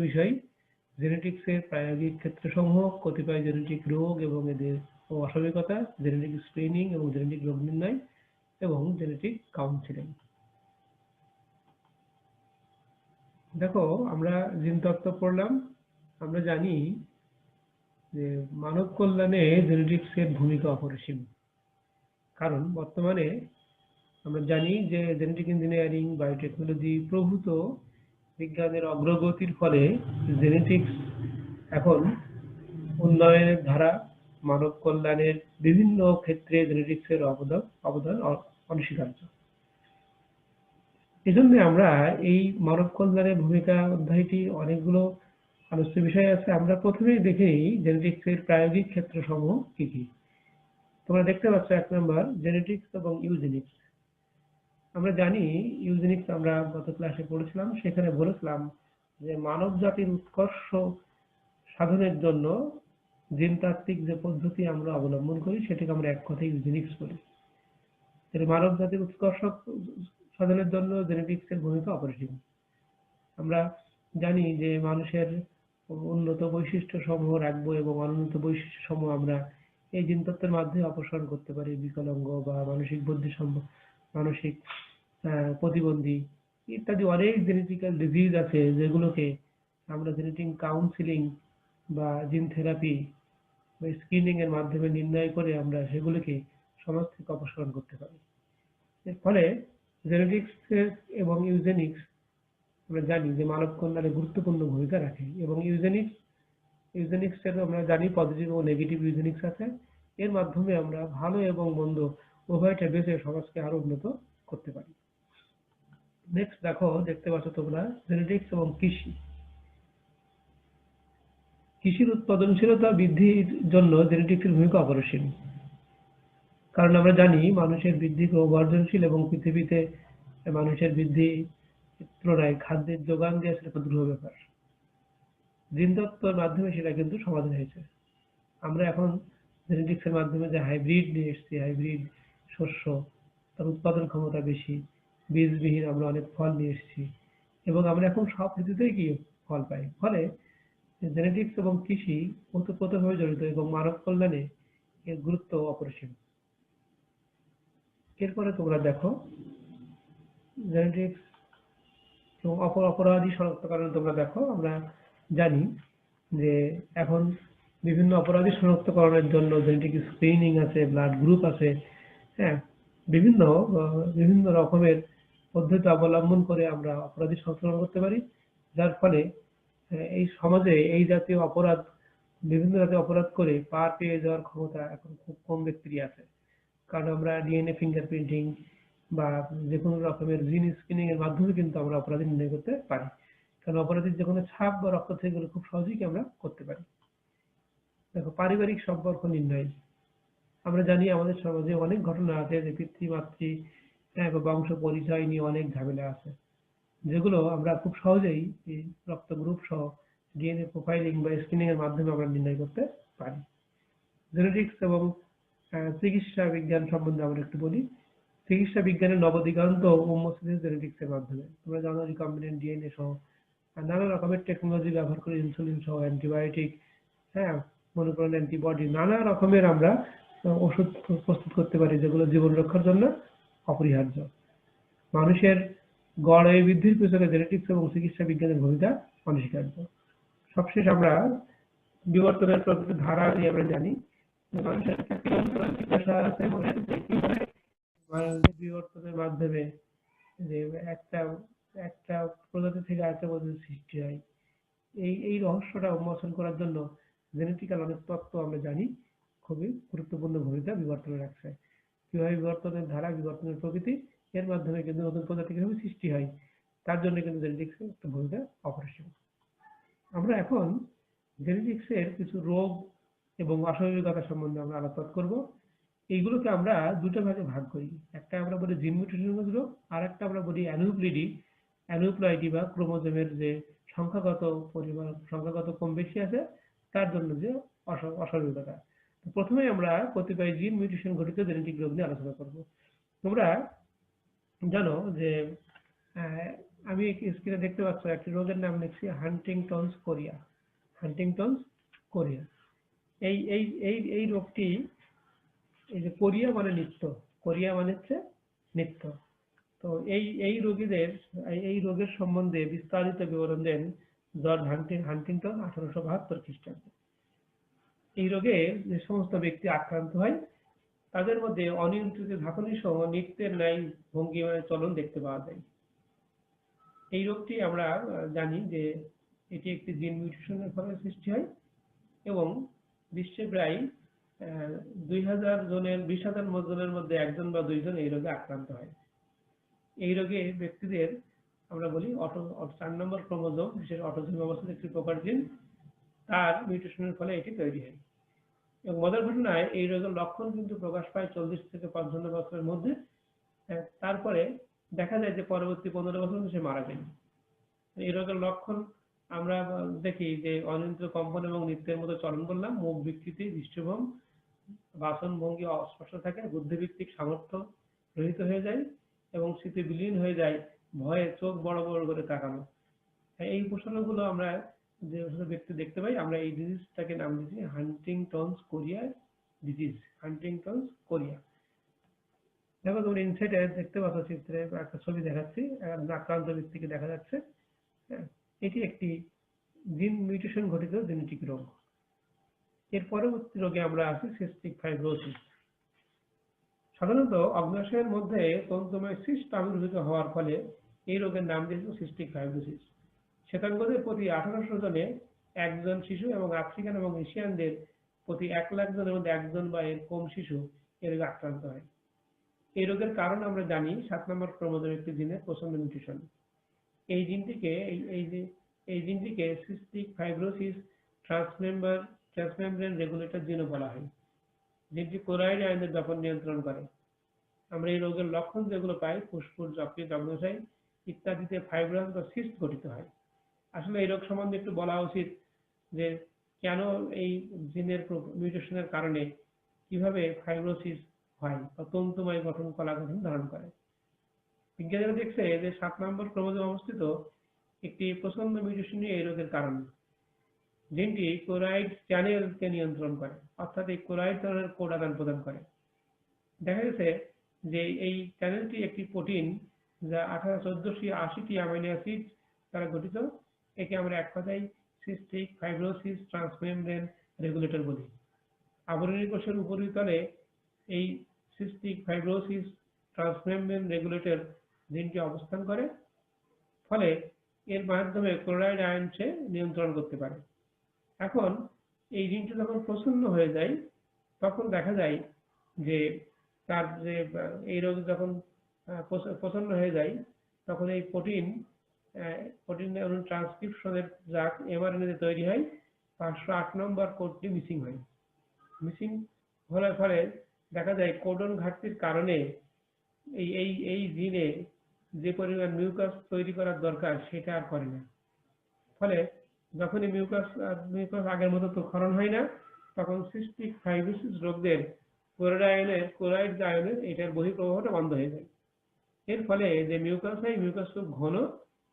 বিষয় জেনেটিক্সের প্রায়োগিক ক্ষেত্রসমূহ, কতিপয় জেনেটিক রোগ এবং এদের অস্বাভাবিকতা, জেনেটিক স্ক্রিনিং এবং জেনেটিক রোগ নির্ণয় এবং জেনেটিক কাউন্সিলিং। দেখো, আমরা জিনতত্ত্ব পড়লাম। আমরা জানি যে মানব কল্যাণে জেনেটিক্সের ভূমিকা অপরিসীম। কারণ বর্তমানে আমরা জানি যে জেনেটিক ইঞ্জিনিয়ারিং, বায়োটেকনোলজি প্রভূত বিজ্ঞানের অগ্রগতির ফলে জেনেটিক্স এখন উন্নয়নের ধারা, মানব কল্যাণের বিভিন্ন ক্ষেত্রে জেনেটিক্সের অবদান অনস্বীকার্য। এজন্য আমরা এই মানব কল্যাণের ভূমিকা অধ্যায়টি অনেকগুলো আলোচ্য বিষয় আছে। আমরা প্রথমেই দেখে নিই জেনেটিক্সের প্রায়োগিক ক্ষেত্রসমূহ কি কি। তোমরা দেখতে পাচ্ছ 1 নম্বর জেনেটিক্স এবং ইউজেনিক্স। আমরা জানি ইউজেনিক্স আমরা গত ক্লাসে পড়েছিলাম, সেখানে বলেছিলাম যে মানব জাতির উৎকর্ষ সাধনের জন্য জিনতাত্ত্বিক যে পদ্ধতি আমরা অবলম্বন করি সেটাকে আমরা এক কথায় ইউজেনিক্স বলি। মানব জাতির উৎকর্ষ সাধনের জন্য জেনেটিক্সের ভূমিকা অপরিসীম। আমরা জানি যে মানুষের উন্নত বৈশিষ্ট্য সমূহ রাখবো এবং অনুন্নত বৈশিষ্ট্য সমূহ আমরা এই জিনতত্ত্বের মাধ্যমে অপসারণ করতে পারি। বিকলাঙ্গ বা মানসিক বুদ্ধি মানসিক প্রতিবন্ধী ইত্যাদি অনেক জেনেটিক্যাল ডিজিজ আছে যেগুলোকে আমরা জেনেটিক কাউন্সিলিং বা জিন থেরাপি বা স্ক্রিনিং এর মাধ্যমে নির্ণয় করে আমরা সেগুলোকে সমাজ থেকে অপসারণ করতে পারি। এর ফলে জেনেটিক্স এবং ইউজেনিক্স আমরা জানি যে মানব কল্যাণে গুরুত্বপূর্ণ ভূমিকা রাখে। এবং ইউজেনিক্স এর আমরা জানি পজিটিভ ও নেগেটিভ ইউজেনিক্স আছে। এর মাধ্যমে আমরা ভালো এবং মন্দ উভয়টা বেছে সমাজকে আরো উন্নত করতে পারি। নেক্সট দেখো, দেখতে পাচ্ছ তোমরা জেনেটিক্স এবং কৃষি। কৃষির উৎপাদনশীলতা বৃদ্ধির জন্য জেনেটিক্সের ভূমিকা অপরিসীম। কারণ আমরা জানি মানুষের বৃদ্ধি ক্রমবর্ধনশীল এবং পৃথিবীতে মানুষের বৃদ্ধি তুলনায় খাদ্যের যোগান দেওয়া সেটা একটা দুরূহ ব্যাপার। জিনতত্ত্বের মাধ্যমে সেটা কিন্তু সমাধান হয়েছে। আমরা এখন জেনেটিক্সের মাধ্যমে যে হাইব্রিড নিয়ে এসেছি, হাইব্রিড শস্য, তার উৎপাদন ক্ষমতা বেশি, বীজবিহীন আমরা অনেক ফল নিয়ে এসেছি এবং আমরা এখন সব ঋতুতেই কি ফল পাই। ফলে জেনেটিক্স এবং কৃষি ওতপ্রোতভাবে জড়িত এবং মানব কল্যাণে এর গুরুত্ব অপরিসীম। এরপরে তোমরা দেখো জেনেটিক্স এবং অপরাধী শনাক্তকরণ। তোমরা দেখো, আমরা জানি যে এখন বিভিন্ন অপরাধী শনাক্তকরণের জন্য জেনেটিক স্ক্রিনিং আছে, ব্লাড গ্রুপ আছে, হ্যাঁ, বিভিন্ন রকমের পদ্ধতি অবলম্বন করে আমরা অপরাধী শনাক্তকরণ করতে পারি। যার ফলে এই সমাজে এই জাতীয় অপরাধ, বিভিন্ন জাতীয় অপরাধ করে পার পেয়ে যাওয়ার ক্ষমতা এখন খুব কম ব্যক্তিরই আছে। কারণ আমরা ডিএনএ ফিঙ্গারপ্রিন্টিং বা যে কোনো রকমের জিন স্ক্রিনিং এর মাধ্যমে কিন্তু আমরা অপরাধী নির্ণয় করতে পারি। কারণ অপরাধীর যে কোনো ছাপ বা রক্ত থেকে গেলে খুব সহজেই আমরা করতে পারি। দেখো, পারিবারিক সম্পর্ক নির্ণয়। আমরা জানি আমাদের সমাজে অনেক ঘটনা আছে যে পিতৃ-মাতৃ বা বংশ পরিচয় নিয়ে অনেক ঝামেলা আছে, যেগুলো আমরা খুব সহজেই রক্ত গ্রুপ সহ ডিএনএ প্রোফাইলিং বা স্ক্রিনিং এর মাধ্যমে আমরা নির্ণয় করতে পারি। জেনেটিক্স এবং চিকিৎসা বিজ্ঞান সম্বন্ধে আমরা একটু বলি। চিকিৎসা বিজ্ঞানের নবদিগন্ত উন্মোচিত জেনেটিক্স এর মাধ্যমে। তোমরা জানো রিকম্বিনেন্ট ডিএনএ সহ নানা রকমের টেকনোলজি ব্যবহার করে ইনসুলিন সহ অ্যান্টিবায়োটিক, হ্যাঁ, মনোক্লোনাল অ্যান্টিবডি, নানা রকমের আমরা ওষুধ প্রস্তুত করতে পারি যেগুলো জীবন রক্ষার জন্য অপরিহার্য। মানুষের গড় আয়ু বৃদ্ধির পেছনে জেনেটিক্স এবং চিকিৎসা বিজ্ঞানের ভূমিকা অনস্বীকার্য। সবশেষ আমরা বিবর্তনের প্রকৃতির ধারা নিয়ে আমরা জানি মানুষের বিবর্তনের মাধ্যমে যে একটা প্রজাতি থেকে আরেকটা প্রজাতির সৃষ্টি হয়। এই রহস্যটা উন্মোচন করার জন্য জেনেটিক্যাল অনেক তত্ত্ব আমরা জানি খুবই গুরুত্বপূর্ণ ভূমিকা বিবর্তনে রাখছে। কিভাবে বিবর্তনের ধারা, বিবর্তনের প্রকৃতি, এর মাধ্যমে কিন্তু নতুন প্রজাতি কিভাবে সৃষ্টি হয়, তার জন্য কিন্তু জেনেটিক্সের একটা ভূমিকা অপরিসীম। আমরা এখন জেনেটিক্সের কিছু রোগ এবং অস্বাভাবিকতা সম্বন্ধে আমরা আলোচনা করব। এইগুলোকে আমরা দুটো ভাগে ভাগ করি। একটা আমরা বলি জিন মিউটেশন রোগ, আর একটা আমরা বলি অ্যানুপ্লয়েডি বা ক্রোমোজোমের যে সংখ্যাগত কম বেশি আছে তার জন্য যে অস্বাভাবিকতা। প্রথমে আমরা কতিপয় জিন মিউটেশন ঘটিত জেনেটিক রোগ নিয়ে আলোচনা করব। তোমরা জানো যে আমি স্ক্রিনে দেখতে পাচ্ছ একটি রোগের নাম লিখছি হান্টিংটনস কোরিয়া। Huntington's Korea. এই রোগটি, এই যে কোরিয়া মানে নিত্য, কোরিয়া মানে হচ্ছে নিত্য। তো এই রোগীদের এই রোগের সম্বন্ধে বিস্তারিত বিবরণ দেন জর্জ হান্টিংটন 1872 খ্রিস্টাব্দে। এই রোগে যে সমস্ত ব্যক্তি আক্রান্ত হয় তাদের মধ্যে অনিয়ন্ত্রিত ঝাঁকুনি সহ নৃত্যের ন্যায় ভঙ্গি মানে চলন দেখতে পাওয়া যায়। এই রোগটি আমরা জানি যে এটি একটি জিন মিউটেশনের ফলে সৃষ্টি হয় এবং বিশ্বে প্রায় 2000 জনের 20,000 জনের মধ্যে একজন বা দুইজন এই রোগে আক্রান্ত হয়। এই রোগে ব্যক্তিদের আমরা বলি 4 নম্বর ক্রোমোজোম, বিশেষ অটোসোম অবস্থার একটি প্রকার জিন, তার মিউটেশনের ফলে এটি তৈরি হয়। এবং মজার ঘটনায় এই রোগের লক্ষণ কিন্তু প্রকাশ পায় 40 থেকে 55 বছরের মধ্যে। তারপরে দেখা যায় যে পরবর্তী 15 বছর সে মারা যায়। এই রোগের লক্ষণ আমরা দেখি যে অনিয়ন্ত্রিত কম্পন এবং নৃত্যের মতো চলন করলাম, মুখ বিকৃতি, দৃষ্টিভ্রম, বাচন ভঙ্গি অস্পষ্ট থাকে, বুদ্ধিভিত্তিক সামর্থ্য রহিত হয়ে যায় এবং স্মৃতি বিলীন হয়ে যায়, ভয়ে চোখ বড় বড় করে তাকানো। এই উপসর্গগুলো আমরা যে ব্যক্তি দেখতে পাই, আমরা এই ডিজিজটাকে নাম দিয়েছি Huntington's Korea disease. Huntington's Korea. দেখো তোমরা ইনসাইডে দেখতে পাচ্ছ চিত্রে একটা ছবি দেখাচ্ছি, আক্রান্ত ব্যক্তিকে দেখা যাচ্ছে। এটি একটি জিন মিউটেশন ঘটিত জেনেটিক রোগ। এর পরবর্তী রোগে আমরা আছি সিস্টিক ফাইব্রোসিস। সাধারণত অগ্নাশয়ের মধ্যে তন্তুময় সিস্ট আবির্ভূত হওয়ার ফলে এই রোগের নাম দিয়েছে সিস্টিক ফাইব্রোসিস। শ্বেতাঙ্গদের প্রতি 1800 জনে একজন শিশু এবং আফ্রিকান এবং এশিয়ানদের প্রতি 1 লাখ জনের মধ্যে একজন বা এর কম শিশু এ রোগে আক্রান্ত হয়। এই রোগের কারণ আমরা জানি 7 নম্বর ক্রোমোজোমের একটি জিনের প্রচন্ড মিউটেশন। এই জিনটিকে সিস্টিক ফাইব্রোসিস ট্রান্সমেমব্রেন রেগুলেটর জিনও বলা হয়। জিনটি ক্লোরাইড আয়নের ব্যাপন নিয়ন্ত্রণ করে। আমরা এই রোগের লক্ষণ যেগুলো পাই, ফুসফুস, যকৃৎ, অগ্ন্যাশয় ইত্যাদিতে ফাইব্রাস বা সিস্ট গঠিত হয়। আসলে এই রোগ সম্বন্ধে একটু বলা উচিত যে কেন এই জিনের মিউটেশনের কারণে কিভাবে ফাইব্রোসিস হয় বা তন্তুময় গঠন, কলা গঠন ধারণ করে। বিজ্ঞানীরা দেখছে যে 7 নম্বর ক্রোমোজোমে অবস্থিত একটি প্রচন্ড মিউটেশনই এই রোগের কারণ। জিনটি ক্লোরাইড চ্যানেলকে নিয়ন্ত্রণ করে, অর্থাৎ এই ক্লোরাইড চ্যানেলের কোড আদান প্রদান করে। দেখা গেছে যে এই চ্যানেলটি একটি প্রোটিন যা 1480টি অ্যামাইনো অ্যাসিড দ্বারা গঠিত। একে আমরা এক কথায় সিস্টিক ফাইব্রোসিস ট্রান্সমেমব্রেন রেগুলেটর বলি। আবরণী কোষের উপরিতলে এই সিস্টিক ফাইব্রোসিস ট্রান্সমেমব্রেন রেগুলেটর জিনটি অবস্থান করে, ফলে এর মাধ্যমে ক্লোরাইড আয়নকে নিয়ন্ত্রণ করতে পারে। এখন এই জিনটি যখন প্রচ্ছন্ন হয়ে যায় তখন দেখা যায় যে তার যে এই রোগ যখন প্রচ্ছন্ন হয়ে যায় তখন এই প্রোটিনের ট্রান্সক্রিপশনের যা এমআরএনএ তৈরি হয় 508 নম্বর কোডটি মিসিং হয়। মিসিং হওয়ার ফলে দেখা যায় কোডন ঘাটতির কারণে এই জিনে যে পরিমাণ মিউকাস তৈরি করার দরকার সেটা আর করে না। ফলে যখনই মিউকাস আগের মতো তো ক্ষরণ হয় না, তখন সিস্টিক ফাইব্রোসিস রোগীদের ক্লোরাইড আয়নের এটার বহিঃপ্রবাহটা বন্ধ হয়ে যায়। এর ফলে যে মিউকাস হয়, মিউকাস খুব ঘন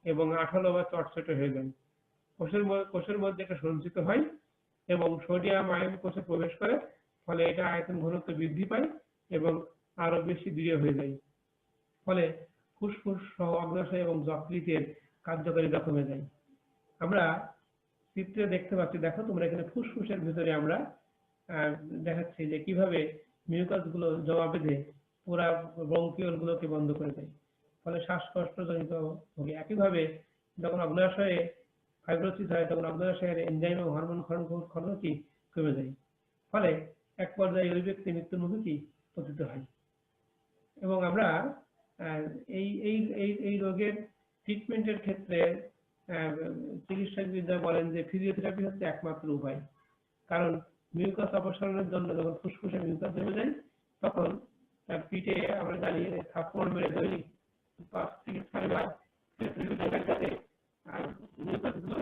এবং আঠালো বা চটচটে হয়ে যায়। কোষের মধ্যে এটা সঞ্চিত হয় এবং সোডিয়াম আয়ন কোষে প্রবেশ করে, ফলে এটা আয়তন ঘনত্ব বৃদ্ধি পায় এবং আরো বেশি দৃঢ় হয়ে যায়। ফলে ফুসফুস সহ অগ্ন্যাশয় এবং যকৃতের কার্যকারিতা কমে যায়। আমরা চিত্রে দেখতে পাচ্ছি, দেখো তোমরা এখানে ফুসফুসের ভিতরে আমরা দেখাচ্ছি যে কিভাবে মিউকাস গুলো জমা বেঁধে পুরা ব্রঙ্কিওল গুলোকে বন্ধ করে দেয়, ফলে শ্বাসকষ্ট জনিত ভোগে। একইভাবে যখন অগ্ন্যাশয়ে ফাইব্রোসিস হয় তখন অগ্ন্যাশয়ের এনজাইম এবং হরমোন ক্ষরণটি কমে যায়, ফলে এক পর্যায়ে ওই ব্যক্তি মৃত্যুর মুখে পতিত হয়। এবং আমরা এই রোগের ট্রিটমেন্টের ক্ষেত্রে চিকিৎসকবিদরা বলেন যে ফিজিওথেরাপি হচ্ছে একমাত্র উপায়। কারণ মিউকাস অপসারণের জন্য যখন ফুসফুসে মিউকাস জমে যায় তখন তার পিঠে আমরা জানি থাপ্পড় মেরে দৈনিক 5 থেকে 6 বার মিউকাসগুলো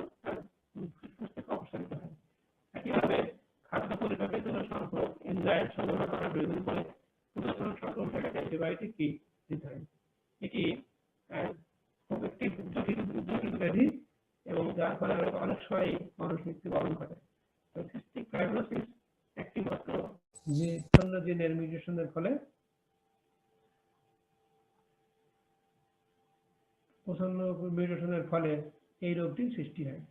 ফুসফুস থেকে অপসারিত হয়। একইভাবে খাদ্য পরিপাকের জন্য সম্পর্ক এনজাইম সংগ্রহ করার প্রয়োজন পড়ে অ্যান্টিবায়োটিক দিতে হয়। এটি খুব একটি সময় মানুষ মৃত্যুবরণ করে। তো সিস্টিক ফাইব্রোসিস একটি মাত্র যে অন্য জিনের মিউটেশনের ফলে প্রচন্ড মিউটেশনের ফলে এই রোগটির সৃষ্টি হয়।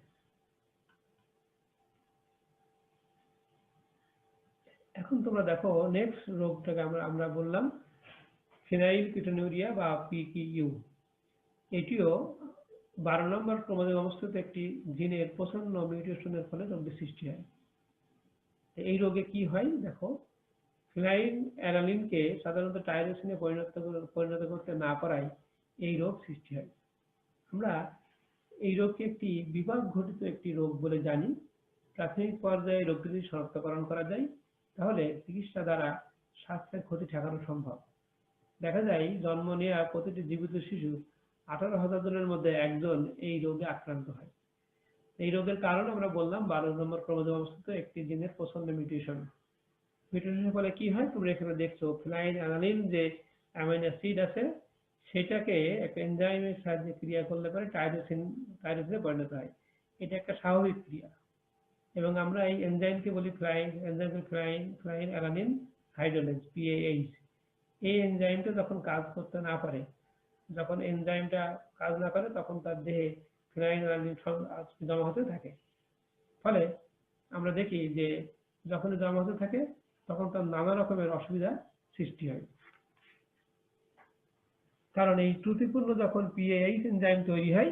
এখন তোমরা দেখো নেক্সট রোগটাকে আমরা বললাম ফিনাইলকিটোনুরিয়া বা পিকিইউ। এটিও 12 নম্বর ক্রোমোজোমে অবস্থিত একটি জিনের প্রচন্ড মিউটেশনের ফলে রোগটির সৃষ্টি হয়। এই রোগে কি হয় দেখো, ফিনাইল অ্যালানিনকে সাধারণত টাইরোসিনে পরিণত করতে না পারায় এই রোগ সৃষ্টি হয়। আমরা এই রোগকে একটি বিভাগ ঘটিত একটি রোগ বলে জানি। প্রাথমিক পর্যায়ে রোগটি যদি শনাক্তকরণ করা যায় তাহলে চিকিৎসা দ্বারা স্বাস্থ্যের ক্ষতি ঠেকানো সম্ভব। দেখা যায় জন্ম নেওয়া প্রতিটি জীবিত শিশু 18,000 জনের মধ্যে একজন এই রোগে আক্রান্ত হয়। এই রোগের কারণ আমরা বললাম 12 নম্বর ক্রোমোজোমে অবস্থিত একটি জিনের প্রচন্ড মিউটেশন। মিউটেশনের ফলে কি হয় তোমরা এখানে দেখছো, ফিনাইল অ্যালানিন যে অ্যামাইনো অ্যাসিড আছে সেটাকে একটা এনজাইমের সাহায্যে ক্রিয়া করলে পরে টাইরোসিনে পরিণত হয়। এটা একটা স্বাভাবিক ক্রিয়া এবং আমরা এই এনজাইমকে বলি ফিনাইল অ্যালানিন হাইড্রোলেজ PAH। এই এনজাইমটা যখন কাজ করতে না পারে, যখন এনজাইমটা কাজ না করে তখন তার দেহে ফিনাইল অ্যালানিন জমা হতে থাকে। ফলে আমরা দেখি যে যখন জমা হতে থাকে তখন তার নানা রকমের অসুবিধা সৃষ্টি হয়। কারণ এই ত্রুটিপূর্ণ যখন PAH এনজাইম তৈরি হয়,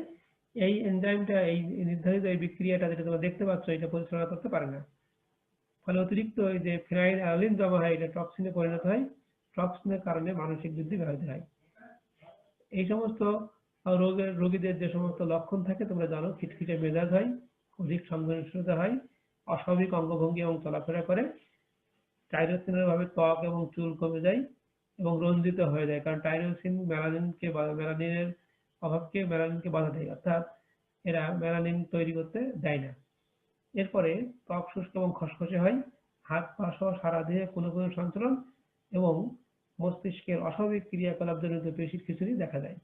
এই এনজাইমটা এই নির্ধারিত এই বিক্রিয়াটা যেটা তোমরা দেখতে পাচ্ছ এটা পরিচালনা করতে পারে না। ফলে অতিরিক্ত এই যে ফিনাইল অ্যালানিন জমা হয় এটা টক্সিনে পরিণত হয়। টক্সিনের কারণে মানসিক বৃদ্ধি ব্যাহত হয়। এই সমস্ত রোগীদের যে সমস্ত লক্ষণ থাকে তোমরা জানো, খিটখিটে মেজাজ হয়, অধিক সংবেদনশীলতা হয়, অস্বাভাবিক অঙ্গভঙ্গি এবং চলাফেরা করে, টাইরোসিনের অভাবে ত্বক এবং চুল কমে যায় এবং রঞ্জিত হয়ে যায়। কারণ টাইরোসিন মেলানিনের মেলানিনকে বাধা দেয়, অর্থাৎ এরা মেলানিন তৈরি করতে দেয় না। এরপরে ত্বক শুষ্ক এবং খসখসে হয়, হাত পা সহ সারা দেহে কোনো সঞ্চালন এবং মস্তিষ্কের অস্বাভাবিক ক্রিয়াকলাপজনিত পেশির খিঁচুনি দেখা যায়।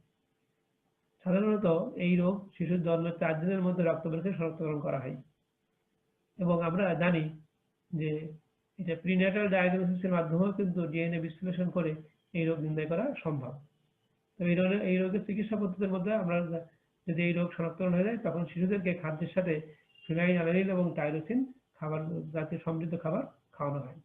সাধারণত এই রোগ শিশুর জন্মের 4 দিনের মধ্যে রক্ত পরীক্ষায় শনাক্তকরণ করা হয় এবং আমরা জানি যে এটা প্রিন্যাটাল ডায়াগনোসিসের মাধ্যমেও কিন্তু ডিএনএ বিশ্লেষণ করে এই রোগ নির্ণয় করা সম্ভব। তো এই রোগের চিকিৎসা পদ্ধতির মধ্যে আমরা যদি এই রোগ শনাক্তকরণ হয়ে যায় তখন শিশুদেরকে খাদ্যের সাথে ফিনাইল অ্যালানিন এবং টাইরোসিন খাবার জাতীয় সমৃদ্ধ খাবার খাওয়ানো হয়।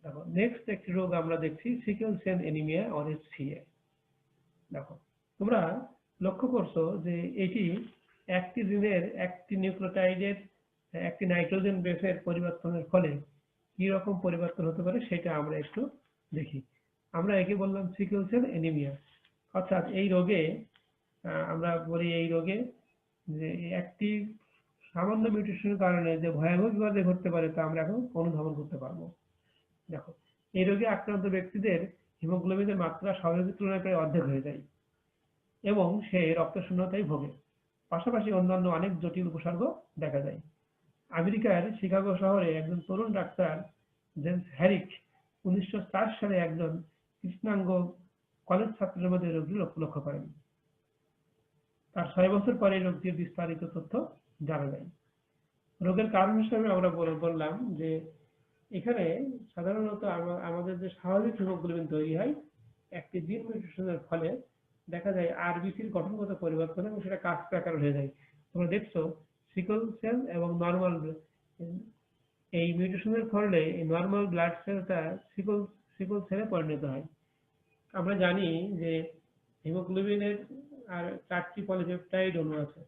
দেখো নেক্সট একটি রোগ আমরা দেখছি sickle cell anaemia or SCA। দেখো তোমরা লক্ষ্য করছো যে এটি একটি জিনের একটি নিউক্লিওটাইডের একটি নাইট্রোজেন বেসের পরিবর্তনের ফলে কি রকম পরিবর্তন হতে পারে সেটা আমরা একটু দেখি। আমরা একে বললাম সিকেল সেল অ্যানিমিয়া, অর্থাৎ এই রোগে আমরা বলি এই রোগে যে একটি সামান্য মিউটেশনের কারণে যে ভয়াবহ বিপদে ঘটতে পারে তা আমরা এখন অনুধাবন করতে পারবো। দেখো এই রোগে আক্রান্ত ব্যক্তিদের হিমোগ্লোবিনের মাত্রা স্বাভাবিক তুলনায় প্রায় অর্ধেক হয়ে যায় এবং সে রক্তশূন্যতায় ভোগে। পাশাপাশি অন্যান্য অনেক জটিল উপসর্গ দেখা যায়। আমেরিকার শিকাগো শহরে একজন তরুণ ডাক্তার জেমস হ্যারিক 1904 সালে একজন কৃষ্ণাঙ্গ কলেজ ছাত্রের মধ্যে রোগটি লক্ষ্য করেন। তার 6 বছর পরে রোগটির বিস্তারিত তথ্য জানা যায়। রোগের কারণ হিসেবে আমরা বললাম যে এখানে সাধারণত আমাদের যে স্বাভাবিক হিমোগ্লোবিন তৈরি হয় একটি জিন মিউটেশনের ফলে দেখা যায় আরবিসির গঠনগত পরিবর্তন এবং সেটা কাস্ট আকার হয়ে যায়। তোমরা দেখছো সিকল সেল এবং নর্মাল এই মিউটেশনের ফলে এই নর্মাল ব্লাড সেলটা সিকল সেলে পরিণত হয়। আমরা জানি যে হিমোগ্লোবিনের আর 4টি পলিপেপটাইড অণু আছে।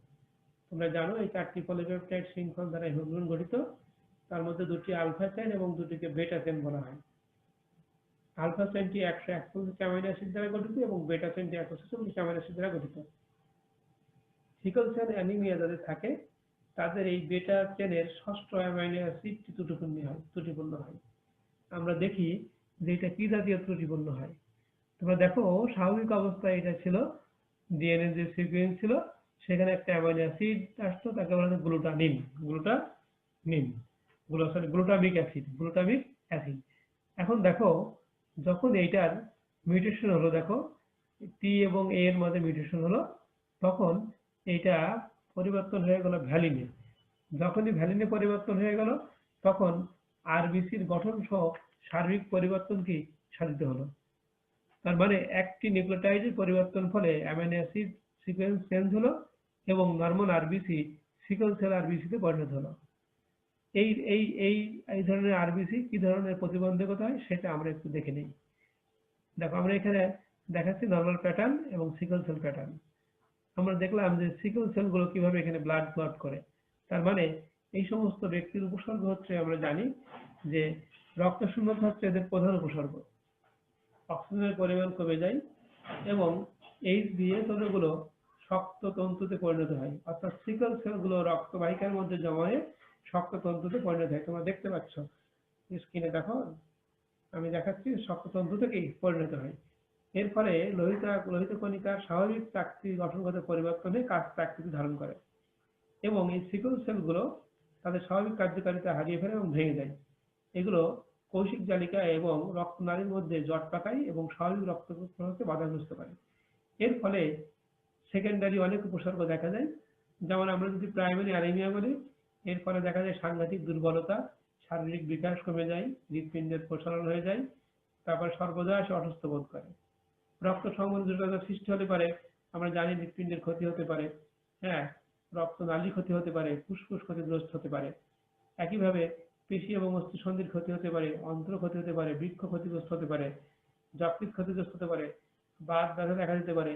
তোমরা জানো এই 4টি পলিপেপটাইড শৃঙ্খল দ্বারা হিমোগ্লোবিন গঠিত। তার মধ্যে 2টি আলফা চেইন এবং 2টিকে বেটা চেইন বলা হয়। আলফা চেইনটি 141 অ্যামাইনো অ্যাসিড দ্বারা গঠিত এবং বেটা চেইনটি 146 অ্যামাইনো অ্যাসিড দ্বারা গঠিত। সিকল সেল অ্যানিমিয়া যাদের থাকে তাদের এই বেটা চেইনের 6ষ্ঠ অ্যামাইনো অ্যাসিডটি ত্রুটিপূর্ণ হয়। আমরা দেখি যে এটা কি জাতীয় ত্রুটিপূর্ণ হয়। তোমরা দেখো স্বাভাবিক অবস্থায় এটা ছিল ডিএনএ যে সিকোয়েন্স ছিল সেখানে একটা অ্যামাইনো অ্যাসিড আসতো, তাকে বলা হয় গ্লুটামিক অ্যাসিড। এখন দেখো যখন এইটার মিউটেশন হলো, দেখো টি এবং এ এর মধ্যে মিউটেশন হলো, তখন এইটা পরিবর্তন হয়ে গেল ভ্যালিনে। যখনই ভ্যালিনে পরিবর্তন হয়ে গেল তখন আরবিসির গঠন সহ সার্বিক পরিবর্তনকে সাধিত হলো। তার মানে একটি নিউক্লিওটাইডের পরিবর্তন ফলে অ্যামিনো অ্যাসিড সিকোয়েন্স চেঞ্জ হলো এবং নরমাল আরবিসি সিকল সেল আরবিসিতে পরিণত হলো। এই এই এই এই ধরনের আরবিসি কি ধরনের প্রতিবন্ধকতা হয় সেটা আমরা একটু দেখে নিই। দেখো আমরা এখানে দেখাচ্ছি নরমাল প্যাটার্ন এবং সিকল সেল প্যাটার্ন। আমরা দেখলাম যে সিকল সেলগুলো কিভাবে এখানে ব্লাড ক্লট করে। তার মানে এই সমস্ত ব্যক্তির উপসর্গ হচ্ছে আমরা জানি যে রক্তশূন্যতা হচ্ছে এদের প্রধান উপসর্গ। অক্সিজেনের পরিমাণ কমে যায় এবং এইচবিএস অণুগুলো শক্ত তন্তুতে পরিণত হয়, অর্থাৎ সিকল সেলগুলো রক্তবাহিকার মধ্যে জমা হয়ে শক্ত তন্তুতে পরিণত হয়। তোমরা দেখতে পাচ্ছ স্ক্রিনে, দেখো আমি দেখাচ্ছি, শক্ত তন্তুতে কি পরিণত হয়। এর ফলে লোহিত কণিকার স্বাভাবিক প্রাকৃতিক গঠনগত পরিবর্তনে প্রাকৃতি ধারণ করে এবং এই সিকল সেলগুলো তাদের স্বাভাবিক কার্যকারিতা হারিয়ে ফেলে এবং ভেঙে যায়। এগুলো কৌশিক জালিকা এবং রক্তনালীর মধ্যে জট পাকায় এবং স্বাভাবিক রক্ত প্রবাহকে বাধাগ্রস্ত করে। এর ফলে সেকেন্ডারি অনেক উপসর্গ দেখা যায়, যেমন আমরা যদি প্রাইমারি অ্যানিমিয়া বলি, এর ফলে দেখা যায় সাংঘাতিক দুর্বলতা, শারীরিক বিকাশ কমে যায়, হৃৎপিণ্ডের প্রসারণ হয়ে যায়, তারপর সর্বদা সে অসুস্থ বোধ করে। রক্ত সংবন্ধজটিলতা সৃষ্টি হতে পারে, আমরা জানি হৃৎপিণ্ডের ক্ষতি হতে পারে, হ্যাঁ, রক্তনালী ক্ষতি হতে পারে, ফুসফুস ক্ষতিগ্রস্ত হতে পারে। একইভাবে পেশি এবং অস্থিসন্ধির ক্ষতি হতে পারে, অন্ত্র ক্ষতি হতে পারে, বৃক্ক ক্ষতিগ্রস্ত হতে পারে, যকৃৎ ক্ষতিগ্রস্ত হতে পারে, বাত ব্যথা দেখা দিতে পারে,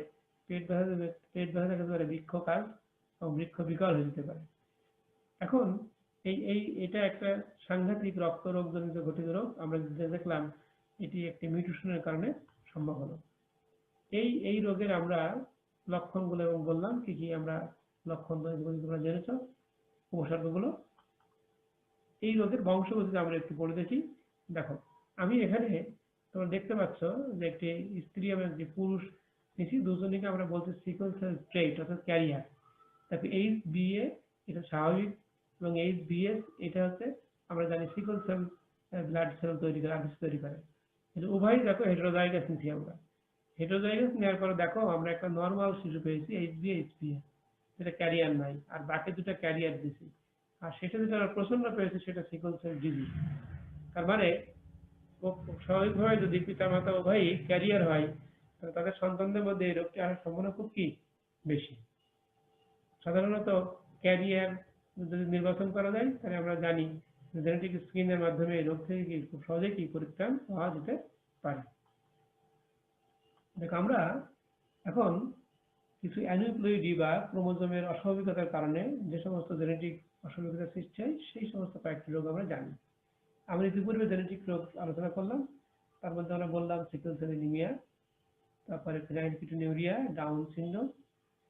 পেট ব্যথা দেখা দিতে পারে, বৃক্ষকাল এবং বৃক্ষ বিকল হয়ে যেতে পারে। এখন এটা একটা সাংঘাতিক রক্তরোগজনিত ঘটিত রোগ। আমরা দেখলাম এটি একটি মিউটেশনের কারণে সম্ভব হলো। এই রোগের আমরা লক্ষণগুলো এবং বললাম কি কি আমরা লক্ষণ তোমরা জেনেছ, উপসর্গগুলো। এই রোগের বংশগতিতে আমরা একটু পড়ে দেখি। দেখো আমি এখানে তোমরা দেখতে পাচ্ছ যে একটি স্ত্রী এবং একটি পুরুষ নিচ্ছি, দুজনকে আমরা বলছি সিকল সেল ট্রেট অর্থাৎ ক্যারিয়ার। তারপরে এইচবিএ এটা স্বাভাবিক এবং এইচবিএস এটা হচ্ছে আমরা জানি সিকল সেল ব্লাড সেল তৈরি করে, আরবিসি তৈরি করে। এটা উভয়ই দেখো হেটেরোজাইগাস নিচ্ছি আমরা। হেটেরোজাইগাস নেওয়ার পরে দেখো আমরা একটা নর্মাল শিশু পেয়েছি এইচবিএ, যেটা ক্যারিয়ার নাই, আর বাকি দুটো ক্যারিয়ার দিছি। আর সেটা যেটা আমরা প্রসন্ন পেয়েছি সেটা সিকল সেল ডিজিজ। তার মানে স্বাভাবিকভাবে যদি পিতামাতা উভয়ই ক্যারিয়ার হয় তাহলে তাদের সন্তানদের মধ্যে এই রোগটি আসার সম্ভাবনা খুব কি বেশি। সাধারণত ক্যারিয়ার যদি নির্বাচন করা যায় তাহলে আমরা জানি জেনেটিক স্ক্রিনের মাধ্যমে এই রোগ থেকে কি খুব সহজেই কি পরিত্রাণ পাওয়া যেতে পারে। দেখো আমরা এখন কিছু অ্যানিউপ্লয়েডি বা ক্রোমোজোমের অস্বাভাবিকতার কারণে যে সমস্ত জেনেটিক অস্বাভাবিকতা সৃষ্টি হয় সেই সমস্ত কয়েকটি রোগ আমরা জানি। আমরা ইতিপূর্বে জেনেটিক রোগ আলোচনা করলাম, তার মধ্যে আমরা বললাম সিকল সেল অ্যানিমিয়া, তারপরে ফেনাইলকিটোনিউরিয়া, ডাউন সিনড্রোম,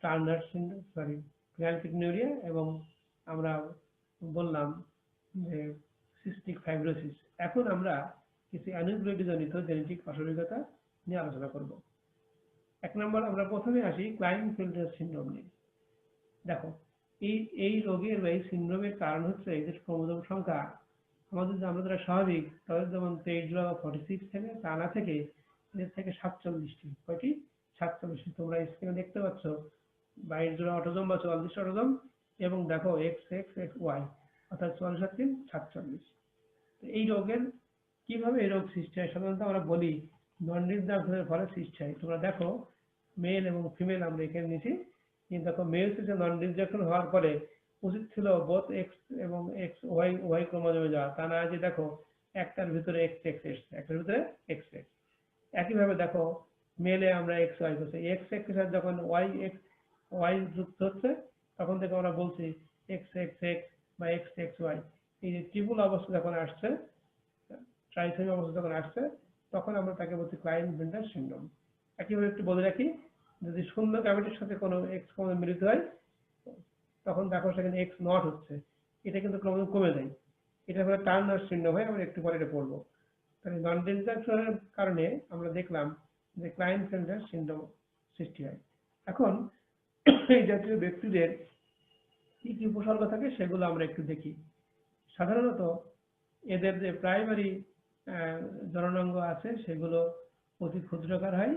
টার্নার সিনড্রোম, ফেনাইলকিটোনিউরিয়া, এবং আমরা বললাম যে সিস্টিক ফাইব্রোসিস। এখন আমরা কিছু অ্যানিউপ্লয়েডি জনিত জেনেটিক অস্বাভাবিকতা নিয়ে আলোচনা করব। এক নম্বর আমরা প্রথমে আসি ক্লাইনফেল্টার সিনড্রোম নিয়ে। দেখো এই রোগের বা এই সিনড্রোমের কারণ হচ্ছে এদের ক্রোমোজোম সংখ্যা আমরা যারা স্বাভাবিক তাদের যেমন 23 জোড়া বা 46 থেকে, তা না থেকে এদের থেকে 47টি। কয়টি? 47টি। তোমরা স্ক্রিনে দেখতে পাচ্ছ 22 জোড়া অটোজোম বা 44 অটোজোম এবং দেখো XXXY অর্থাৎ 44 3 47। এই রোগের কিভাবে এই রোগ সৃষ্টি হয়? সাধারণত আমরা বলি নন ডিসজাংশনের ফলে সৃষ্টি হয়। তোমরা দেখো মেল এবং ফিমেল আমরা এখানে নিয়েছি, কিন্তু দেখো মেল থেকে নন ডিসজাংশন হওয়ার পরে উচিত ছিল বোথ এক্স এবং এক্স ওয়াই ক্রোমোজোমে যাওয়া, তা না যে দেখো একটার ভিতরে এক্স এক্স এসছে, একটার ভিতরে এক্স এক্স। একইভাবে দেখো মেলে আমরা এক্স ওয়াই করছি, এক্স এক্স এর সাথে যখন ওয়াই যুক্ত হচ্ছে তখন থেকে আমরা বলছি এক্স এক্স এক্স বা এক্স এক্স ওয়াই। এই যে ট্রিপল অবস্থা যখন আসছে, ট্রাইসেমি অবস্থা যখন আসছে, তখন আমরা তাকে বলছি ক্লাইনফেল্টার সিনড্রোম। একইভাবে একটু বলে রাখি, যদি শূন্য ক্যাভিটির সাথে কোনো এক্স ক্রোমোজোম মিলিত হয় তখন দেখো সেখানে এক্স নট হচ্ছে, এটা কিন্তু ক্রোমোজোম কমে যায়, এটা হলো টার্নার সিনড্রোম হয়। আমরা একটু পরে এটা পড়বো। তাহলে নন ডিসজাংশনের কারণে আমরা দেখলাম যে ক্লাইনফেল্টার সিনড্রোম সৃষ্টি হয়। এখন এই জাতীয় ব্যক্তিদের কি কি উপসর্গ থাকে সেগুলো আমরা একটু দেখি। সাধারণত এদের যে প্রাইমারি জননাঙ্গ আছে সেগুলো অতি ক্ষুদ্রাকার হয়,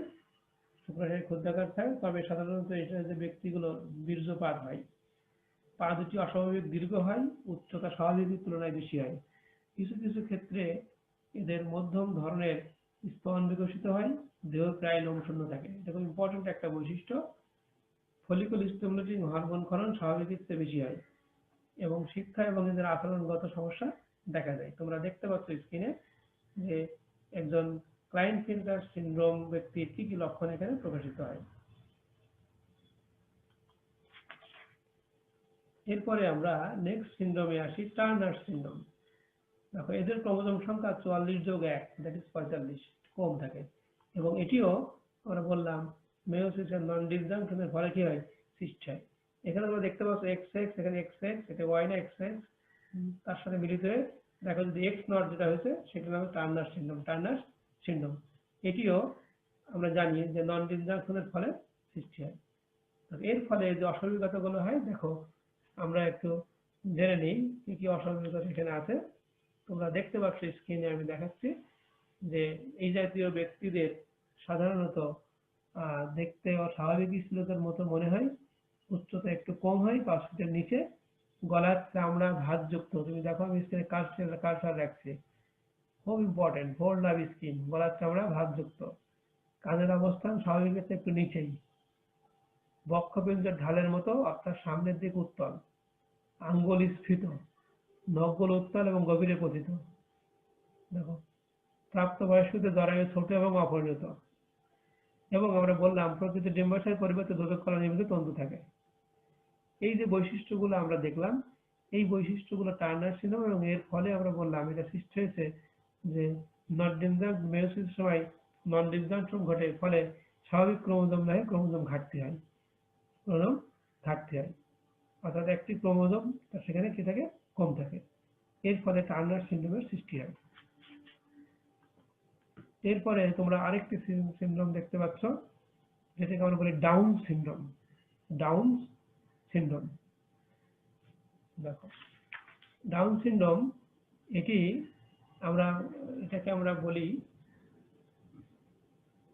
শুক্রাশয় ক্ষুদ্রাকার থাকে, তবে সাধারণত এটা যে ব্যক্তিগুলো বীর্যপাত হয়, পা দুটি অস্বাভাবিক দীর্ঘ হয়, উচ্চতা স্বাভাবিকের তুলনায় বেশি হয়। কিছু কিছু ক্ষেত্রে এদের মধ্যম ধরনের স্তন বিকশিত হয়, দেহ প্রায় লোমশূন্য থাকে। এটা খুব ইম্পর্টেন্ট একটা বৈশিষ্ট্য। ফলিকল স্টিমুলেটিং হরমোন ক্ষরণ স্বাভাবিকের চেয়ে বেশি হয় এবং শিক্ষা এবং এদের আচরণগত সমস্যা দেখা যায়। তোমরা দেখতে পাচ্ছ স্ক্রিনে যে একজন ক্লাইনফেল্টার সিনড্রোম ব্যক্তির কি কি লক্ষণ এখানে প্রকাশিত হয়। এরপরে আমরা নেক্সট সিনড্রোমে আসি, টার্নার সিনড্রোম। দেখো এদের ক্রোমোজোম সংখ্যা 44+1, দ্যাট ইজ 45 কম থাকে এবং এটিও আমরা বললাম মেয়োসিস এর নন ডিসজাংশনের ফলে কি হয়, সিস্ট হয়। এখানে আমরা দেখতে পাচ্ছ XX, এখানে XX, এটা Y না XX, তার সাথে মিলিত হয়ে দেখো যদি X নট যেটা হয়েছে সেটার নাম টার্নার সিনড্রোম। টার্নার সিনড্রোম এটিও আমরা জানি যে নন ডিসজাংশনের ফলে সৃষ্টি হয়। এর ফলে যে অস্বাভাবিকতাগুলো হয় দেখো আমরা একটু জেনে নিই কি কি অস্বাভাবিকতা এখানে আছে। তোমরা দেখতে পাচ্ছ স্ক্রিনে আমি দেখাচ্ছি যে এই জাতীয় ব্যক্তিদের সাধারণত দেখতে অস্বাভাবিক স্থূলতার মতো মনে হয়, উচ্চতা একটু কম হয় 5 ফিটের নিচে, গলার চামড়া ভাঁজযুক্ত। তুমি দেখো আমি স্ক্রিনে কার্সার রাখছি, খুব ইম্পর্টেন্ট, ফোল্ড অফ স্কিন, গলার চামড়া ভাঁজযুক্ত, কানের অবস্থান স্বাভাবিকের চেয়ে একটু নিচেই, বক্ষপিঞ্জর ঢালের মতো অর্থাৎ সামনের দিকে উত্তল, আঙ্গুল স্ফীত, নখগুলো উত্তল এবং গভীরে পতিত। দেখো প্রাপ্তবয়স্কদের জরায়ু ছোট এবং অপরিণত এবং আমরা বললাম প্রকৃতির ডিম্বাশয়ের পরিবর্তে দুদক কলা নির্মিত তন্তু থাকে। এই যে বৈশিষ্ট্যগুলো আমরা দেখলাম, এই বৈশিষ্ট্যগুলো টার্নার সিনড্রোম এবং এর ফলে আমরা বললাম এটা সৃষ্টি হয়েছে যে মেয়োসিসের সময় নন ডিসজাংশন ঘটে, ফলে স্বাভাবিক ক্রোমোজোম নয় ক্রোমোজোম ঘাটতি হয়, ক্রোমোজোম ঘাটতি হয়, অর্থাৎ একটি ক্রোমোজোম সেখানে কি থাকে, কম থাকে। এর ফলে টার্নার সিনড্রোমের সৃষ্টি হয়। এরপরে তোমরা আরেকটি সিনড্রোম দেখতে পাচ্ছ যেটাকে আমরা বলি ডাউন সিনড্রোম। ডাউন সিনড্রোম, দেখো ডাউন সিনড্রোম এটাকে আমরা বলি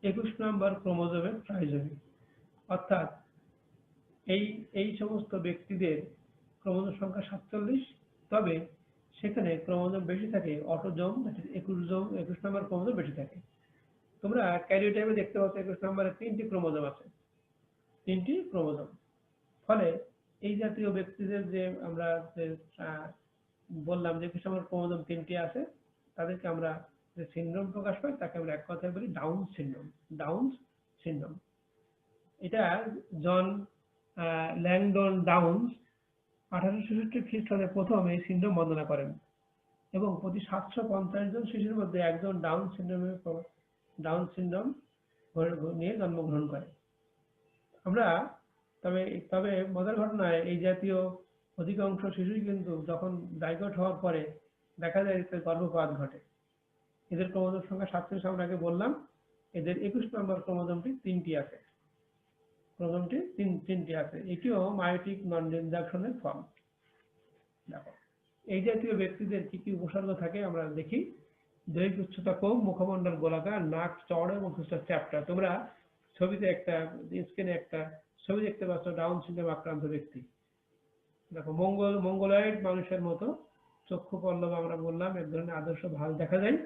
21 নম্বর ক্রোমোজোমের ট্রাইজমি, অর্থাৎ এই সমস্ত ব্যক্তিদের ক্রোমোজোম সংখ্যা 47, তবে সেখানে ক্রোমোজোম বেশি থাকে, অটোজোম 21 নম্বর ক্রোমোজোম বেশি থাকে। তোমরা ক্যারিওটাইপে দেখতে পাচ্ছ 21 নম্বরে 3টি ক্রোমোজোম আছে, 3টি ক্রোমোজোম। ফলে এই জাতীয় ব্যক্তিদের যে আমরা বললাম যে 21 নম্বর ক্রোমোজোম 3টি আছে, তাদেরকে আমরা যে সিনড্রোম প্রকাশ পায় তাকে আমরা এক কথায় বলি ডাউন সিনড্রোম। ডাউন সিনড্রোম এটা জন ল্যাংডন ডাউন্স 1866 খ্রিস্টাব্দে প্রথম এই সিনড্রোম বর্ণনা করেন এবং প্রতি 750 জন শিশুর মধ্যে একজন ডাউন সিনড্রোম নিয়ে জন্মগ্রহণ করে। আমরা তবে মজার ঘটনায় এই জাতীয় অধিকাংশ শিশুই কিন্তু যখন জাইগোট হওয়ার পরে দেখা যায় যে গর্ভপাত ঘটে। এদের ক্রোমোজোম সংখ্যা 47, আমরা আগে বললাম। এদের 21 নম্বর ক্রোমোজোমটি 3টি আছে, ক্রোমোজোমটি 3টি আছে। এটিও মায়োটিক নন ডিসজাংশনের ফর্ম। দেখো এই জাতীয় ব্যক্তিদের কি কি উপসর্গ থাকে আমরা দেখি। দৈহিক উচ্চতা কম, মুখমণ্ডল গোলাকার, নাক চওড়া এবং ফুসফুস চ্যাপ্টা। তোমরা ছবিতে স্ক্রিনে একটা ছবি দেখতে পাচ্ছ ডাউন সিনড্রোম আক্রান্ত ব্যক্তি। দেখো মঙ্গলয়েড মানুষের মতো চক্ষু পল্লব, আমরা বললাম এক ধরনের আদর্শ ভাঁজ দেখা যায়।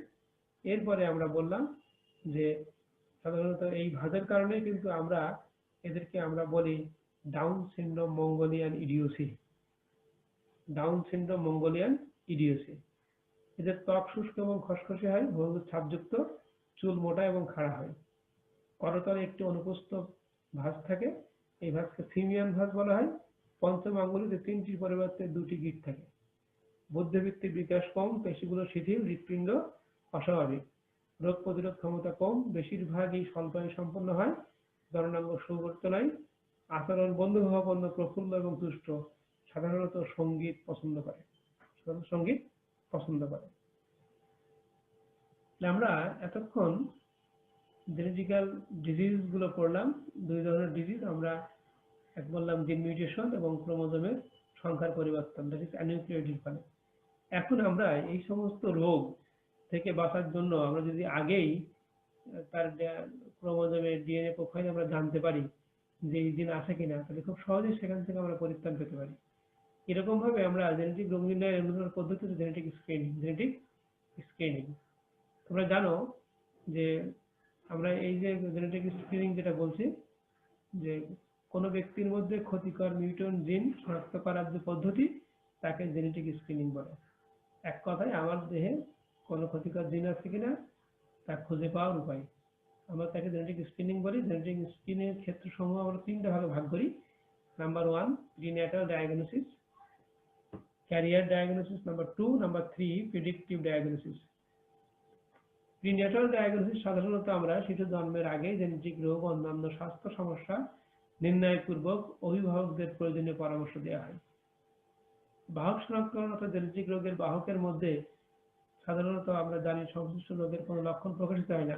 এরপরে আমরা বললাম যে সাধারণত এই ভাঁজের কারণে কিন্তু এদেরকে আমরা বলি Down syndrome Mongolian idiocy. Down syndrome Mongolian idiocy. এদের ত্বক শুষ্ক এবং খসখসে হয়, হলুদ ছাপযুক্ত, চুল মোটা এবং খাড়া হয়, করতলে একটি অনুপস্থ ভাঁজ থাকে, এই ভাঁজকে সিমিয়ান ভাঁজ বলা হয়। পঞ্চম আঙ্গুলিতে 3টির পরিবর্তে 2টি গিঁট থাকে। বুদ্ধিবৃত্তির বিকাশ কম, পেশিগুলো শিথিল, হৃৎপিণ্ড অস্বাভাবিক, রোগ প্রতিরোধ ক্ষমতা কম, বেশিরভাগই স্বল্পায়ু সম্পন্ন হয়, জননাঙ্গ সুগঠিত নয়, আচরণ বন্ধুভাবাপন্ন, প্রফুল্ল এবং তুষ্ট, সাধারণত সঙ্গীত পছন্দ করে। আমরা এতক্ষণ জেনেটিক্যাল ডিজিজ গুলো পড়লাম। 2 ধরনের ডিজিজ আমরা এক বললাম, জিন মিউটেশন এবং ক্রোমোজোমের সংখ্যার পরিবর্তন, দ্যাট ইজ অ্যানিউক্লিওটিড ফলে। এখন আমরা এই সমস্ত রোগ থেকে বাঁচার জন্য আমরা যদি আগেই তার ক্রোমোজোমের ডিএনএ প্রোফাইল আমরা জানতে পারি যে এই জিন আছে কিনা, তাহলে খুব সহজেই সেখান থেকে আমরা পরিত্রাণ পেতে পারি। এরকম ভাবে আমরা জেনেটিক রোগ নির্ণয়ের অন্য পদ্ধতি হচ্ছে জেনেটিক স্ক্রিনিং। তোমরা জানো যে আমরা এই যে জেনেটিক স্ক্রিনিং যেটা বলছি, যে কোনো ব্যক্তির মধ্যে ক্ষতিকর মিউট্যান্ট জিন শনাক্ত করার যে পদ্ধতি তাকে জেনেটিক স্ক্রিনিং বলে। এক কথায় আমার দেহে কোনো ক্ষতিকর জিন আছে কিনা তা খুঁজে পাওয়ার উপায়, আমরা তাকে জেনেটিক স্ক্রিনিং বলি। জেনেটিক স্ক্রিনের ক্ষেত্রসমূহ আমরা তিনটা ভাগে ভাগ করি। Number 1 prenatal diagnosis, career diagnosis, number 2, number 3 predictive diagnosis. Prenatal diagnosis সাধারণত আমরা শিশু জন্মের আগে জেনেটিক রোগ অন্যান্য স্বাস্থ্য সমস্যা নির্ণয় পূর্বক অভিভাবকদের প্রয়োজনীয় পরামর্শ দেওয়া হয়। বাহক শনাক্তকরণ অর্থাৎ জেনেটিক রোগের বাহকের মধ্যে সাধারণত আমরা জানি সংশ্লিষ্ট রোগের কোনো লক্ষণ প্রকাশিত হয় না,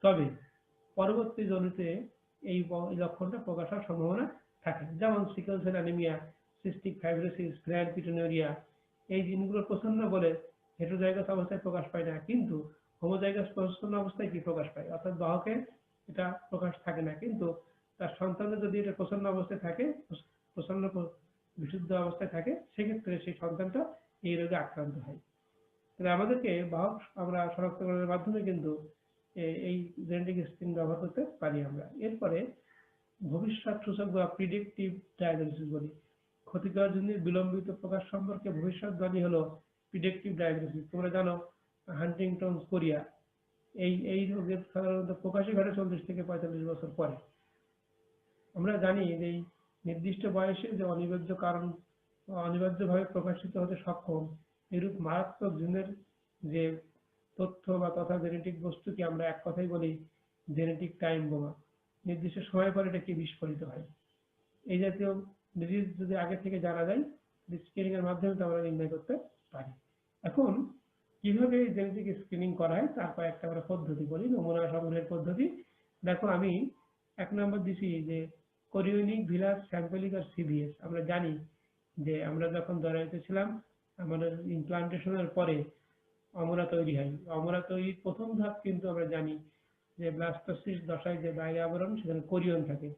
তবে পরবর্তী জনিতে এই লক্ষণটা প্রকাশ হওয়ার সম্ভাবনা থাকে। যেমন sickle cell anaemia, cystic fibrosis, গ্র্যান্ড-পিটোনুরিয়া। এই জিনগুলোর প্রচ্ছন্ন বলে হেটেরোজাইগাস অবস্থায় প্রকাশ পায় না, কিন্তু হোমোজাইগাস প্রচ্ছন্ন অবস্থায় কি প্রকাশ পায়, অর্থাৎ বাহকের এটা প্রকাশ থাকে না, কিন্তু তার সন্তানের যদি এটা প্রচ্ছন্ন অবস্থায় থাকে, প্রচ্ছন্ন বিশুদ্ধ অবস্থায় থাকে, সেক্ষেত্রে সেই সন্তানটা এই রোগে আক্রান্ত হয়। তাহলে আমাদেরকে বাহক আমরা শনাক্তকরণের মাধ্যমে কিন্তু এই জেনেটিক স্ক্রিন ব্যবহার করতে পারি আমরা। এরপরে ভবিষ্যৎ সূচক বা প্রিডিক্টিভ ডায়াগনোসিস বলি। ক্ষতিকর জিনের বিলম্বিত প্রকাশ সম্পর্কে ভবিষ্যৎবাণী হলো প্রিডিক্টিভ ডায়াগনোসিস। তোমরা জানো হান্টিংটনস কোরিয়া, এই রোগের সাধারণত প্রকাশই ঘটে 40 থেকে 45 বছর পরে। আমরা জানি যে এই নির্দিষ্ট বয়সে যে অনিবার্যভাবে প্রকাশিত হতে সক্ষম এরূপ মারাত্মক জিনের যে তথ্য বা তথা জেনেটিক বস্তুকে আমরা এক কথাই বলি জেনেটিক টাইম বোমা। নির্দিষ্ট সময় পরে এটা কি বিস্ফোরিত হয়। এই জাতীয় ডিজিজ যদি আগে থেকে জানা যায়, স্ক্রিনিং এর মাধ্যমে আমরা নির্ণয় করতে পারি। এখন কিভাবে জেনেটিক স্ক্রিনিং করা হয় তার কয়েকটা আমরা পদ্ধতি বলি। নমুনা সংগ্রহের পদ্ধতি দেখো, আমি 1 নম্বর দিছি যে কোরিওনিক ভিলাস স্যাম্পলিং আর সিভিএস। আমরা জানি যে আমরা যখন জরায়ুতে ছিলাম, আমাদের ইমপ্লান্টেশনের পরে অমরা তৈরি হয়। অমরা তৈরির প্রথম ধাপ কিন্তু আমরা জানি যে ব্লাস্টোসিস দশায় যে বাইরে আবরণ, সেখানে কোরিয়ন থাকে,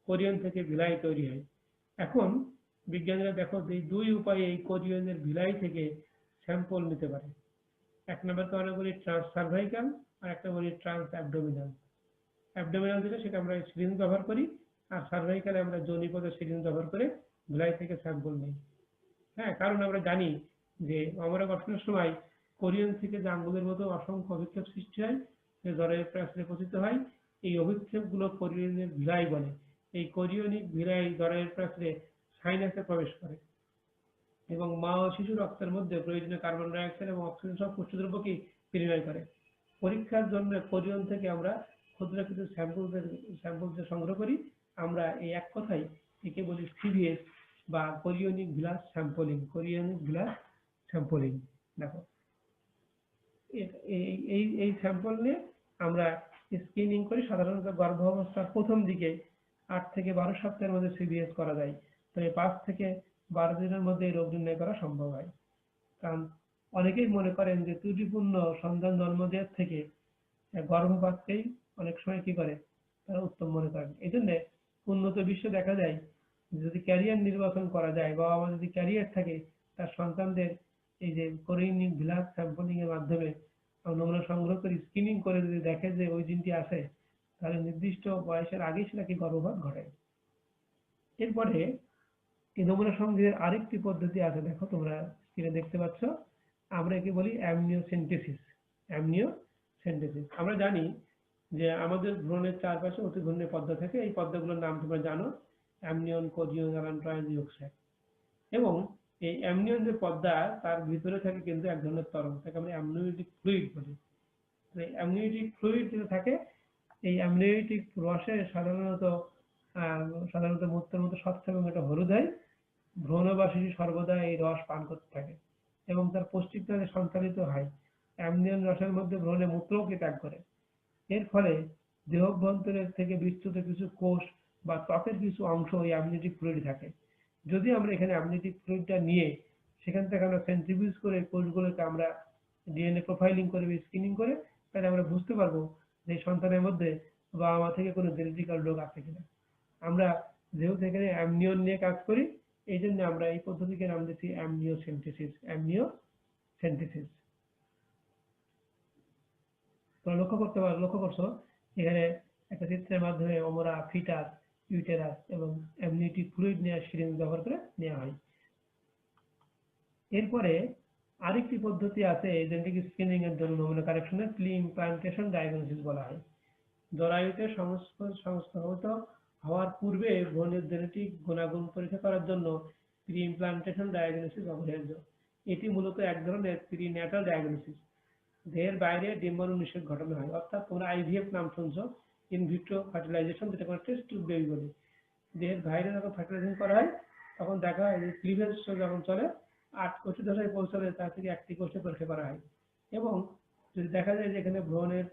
কোরিয়ন থেকে ভিলাই তৈরি হয়। এখন বিজ্ঞানীরা দেখো এই দুই উপায়ে এই কোরিয়নের ভিলাই থেকে স্যাম্পল নিতে পারে। 1 নম্বরকে আমরা বলি ট্রান্স সার্ভাইকাল, আর একটা বলি ট্রান্স অ্যাবডোমিনাল। অ্যাবডোমিনাল দিলে সেটা আমরা সিরিঞ্জ ব্যবহার করি, আর সার্ভাইকালে আমরা যোনিপথে সিরিঞ্জ ব্যবহার করে ভিলাই থেকে স্যাম্পল নিই। হ্যাঁ, কারণ আমরা জানি যে অমরা গঠনের সময় কোরিয়ন থেকে যে আঙ্গুলের মতো অসংখ্য অভিক্ষেপ সৃষ্টি হয়, যে জরায়ুর প্রাচীরে পতিত হয়। এই অভিক্ষেপগুলো কোরিয়নের ভিলাই বলে। এই কোরিয়নিক ভিলাই জরায়ুর প্রাচীরে সাইনাসে প্রবেশ করে এবং মা ও শিশু রক্তের মধ্যে প্রয়োজনীয় কার্বন ডাই অক্সাইড এবং অক্সিজেন সহ পুষ্টিদ্রব্যকে বিনিময় করে। পরীক্ষার জন্য কোরিয়ন থেকে আমরা ক্ষুদ্র কিছু স্যাম্পল সংগ্রহ করি। আমরা এই এক কথায় একে বলি সিভিএস বা chorionic villus sampling. Chorionic villus sampling দেখো, এই স্যাম্পল নিয়ে আমরা স্ক্রিনিং করি। সাধারণত গর্ভাবস্থার প্রথম দিকে 8 থেকে 12 সপ্তাহের মধ্যে সিভিএস করা যায়, তবে 5 থেকে 12 দিনের মধ্যে এই রোগ নির্ণয় করা সম্ভব হয়। কারণ অনেকেই মনে করেন যে ত্রুটিপূর্ণ সন্তান জন্ম দেওয়ার থেকে গর্ভপাতকেই অনেক সময় কি করে তারা উত্তম মনে করেন। এই জন্য উন্নত বিশ্বে দেখা যায় যদি ক্যারিয়ার নির্বাচন করা যায়, বাবা মা যদি ক্যারিয়ার থাকে, তার সন্তানদের এই যে কোরিয়নিক ভিলাস স্যাম্পলিং এর মাধ্যমে নমুনা সংগ্রহ করে স্ক্রিনিং করে যদি দেখে যে ওই জিনটি আছে, তাহলে নির্দিষ্ট বয়সের আগেই সেটাকে গর্ভপাত ঘটায়। এরপরে এই নমুনা সংগ্রহের আরেকটি পদ্ধতি আছে, দেখো তোমরা স্ক্রিনে দেখতে পাচ্ছ, আমরা একে বলি অ্যামনিওসেন্টেসিস। অ্যামনিওসেন্টেসিস আমরা জানি যে আমাদের ভ্রূণের চারপাশে অতি ঘূর্ণি পর্দা থাকে। এই পর্দাগুলোর নাম তোমরা জানো, অ্যামনিয়ন, কোরিয়ন, অ্যালান্ট্রাইন, ইয়কসাইট। এবং এই অ্যামনিয়ন যে পর্দা, তার ভিতরে থাকে কিন্তু এক ধরনের তরল, তাকে আমরা অ্যামনিওটিক ফ্লুইড বলি। তো এই অ্যামনিওটিক ফ্লুইড যেটা থাকে, এই অ্যামনিওটিক রসে সাধারণত মূত্রের মতো স্বচ্ছ এবং এটা হলুদ হয়। ভ্রূণ বা শিশু সর্বদা এই রস পান করতে থাকে এবং তার পৌষ্টিকতা সঞ্চালিত হয়। অ্যামনিয়ন রসের মধ্যে ভ্রূণে মূত্রকে ত্যাগ করে। এর ফলে দেহাভ্যন্তরের থেকে বিস্তৃত কিছু কোষ বা ত্বকের কিছু অংশ এই অ্যামনিওটিক ফ্লুইড থাকে। যদি আমরা এখানে অ্যামনিওটিক ফ্লুইডটা নিয়ে সেখান থেকে আমরা সেন্ট্রিফিউজ করে কোষগুলোকে আমরা ডিএনএ প্রোফাইলিং করে স্ক্রিনিং করে, তাহলে আমরা বুঝতে পারবো যে সন্তানের মধ্যে বাবা মা থেকে কোনো জেনেটিক্যাল রোগ আছে কিনা। আমরা যেহেতু এখানে অ্যামনিয়ন নিয়ে কাজ করি, এই জন্য আমরা এই পদ্ধতিকে নাম দিচ্ছি অ্যামনিওসেন্টেসিস। তোমরা লক্ষ্য করছো এখানে একটা চিত্রের মাধ্যমে আমরা ফিটাস, ইউটেরাস এবং অ্যামনিওটিক ফ্লুইড নেওয়ার সিরিঞ্জ ব্যবহার করে নেওয়া হয়। এরপরে আরেকটি পদ্ধতি আছে জেনেটিক স্ক্রিনিং এর জন্য নমুনা কালেকশনের প্রি-ইমপ্লান্টেশন ডায়াগনোসিস বলা হয়। জরায়ুতে সংস্থাগত হওয়ার পূর্বে ভ্রূণের জেনেটিক গুণাগুণ পরীক্ষা করার জন্য প্রি-ইমপ্লান্টেশন ডায়াগনোসিস অপরিহার্য। এটি মূলত এক ধরনের প্রিন্যাটাল ডায়াগনোসিস। দেহের বাইরে ডিম্বাণু নিষেক ঘটানো হয়, অর্থাৎ তোমরা আইভিএফ নাম শুনছো, ইন ভিট্রো ফার্টিলাইজেশন, যেটা কোনো টেস্ট টিউব বেবি বলি। দেহের বাইরে যখন ফার্টিলাইজেশন করা হয় তখন দেখা হয় যে ক্লিভেজ যখন চলে 8 কোষে দশায় পৌঁছালে তার থেকে 1টি কোষে পরীক্ষা করা হয়। এবং যদি দেখা যায় যে এখানে ভ্রূণের